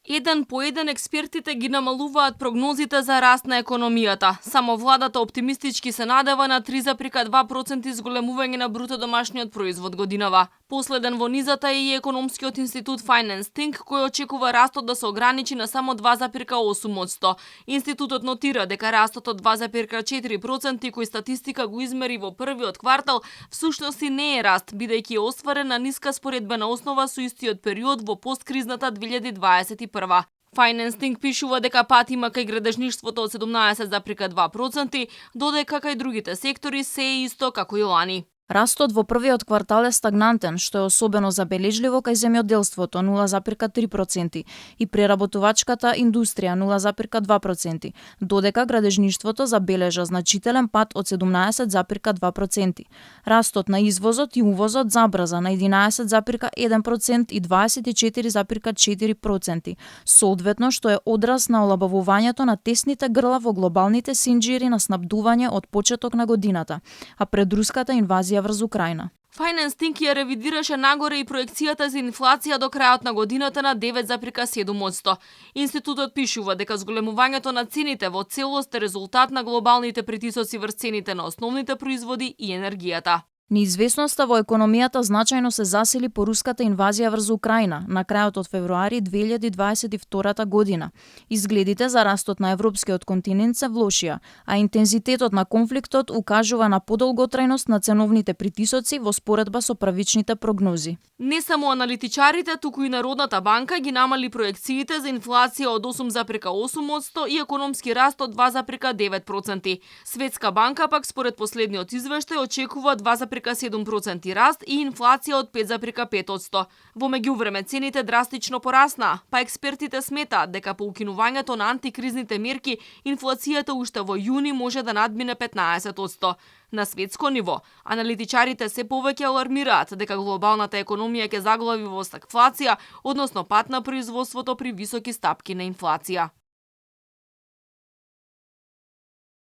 Еден по еден експертите ги намалуваат прогнозите за раст на економијата. Само владата оптимистички се надева на 3,2% зголемување на бруто домашниот производ годинава. Последен во низата е и економскиот институт Finance Think, кој очекува растот да се ограничи на само 2,8%. Институтот нотира дека растот од 2,4% кој статистика го измери во првиот квартал, всушност и не е раст, бидејќи е остварен на ниска споредбена основа со истиот период во посткризната 2021. Finance Think пишува дека пат има кај градежништвото од 17,2%, додека кај другите сектори се е исто како и лани. Растот во првиот квартал е стагнантен, што е особено забележливо кај земјоделството 0,3% и преработувачката индустрија 0,2%, додека градежништвото забележа значителен пат од 17,2%. Растот на извозот и увозот забрза на 11,1% и 24,4%, соодветно што е одраз на олабавувањето на тесните грла во глобалните синџири на снабдување од почеток на годината, а пред руската инвазија врз Украина. Finance Think ја ревидираше нагоре и проекцијата за инфлација до крајот на годината на 9,7%. Институтот пишува дека зголемувањето на цените во целост е резултат на глобалните притисоци врз цените на основните производи и енергијата. Неизвестноста во економијата значајно се засили по руската инвазија врз Украина на крајот од февруари 2022 година. Изгледите за растот на европскиот континент се влошија, а интензитетот на конфликтот укажува на подолготрајност на ценовните притисоци во споредба со правичните прогнози. Не само аналитичарите, туку и Народната банка ги намали проекциите за инфлација од 8,8% и економски раст од 2,9%. Светска банка пак според последниот извештај очекува 2,7% раст и инфлација од 5,5%. Во меѓувреме цените драстично порасна, па експертите сметаат дека по укинувањето на антикризните мерки инфлацијата уште во јуни може да надмине 15%. На светско ниво, аналитичарите се повеќе алармираат дека глобалната економија ќе заглави во стагфлација, односно пат на производството при високи стапки на инфлација.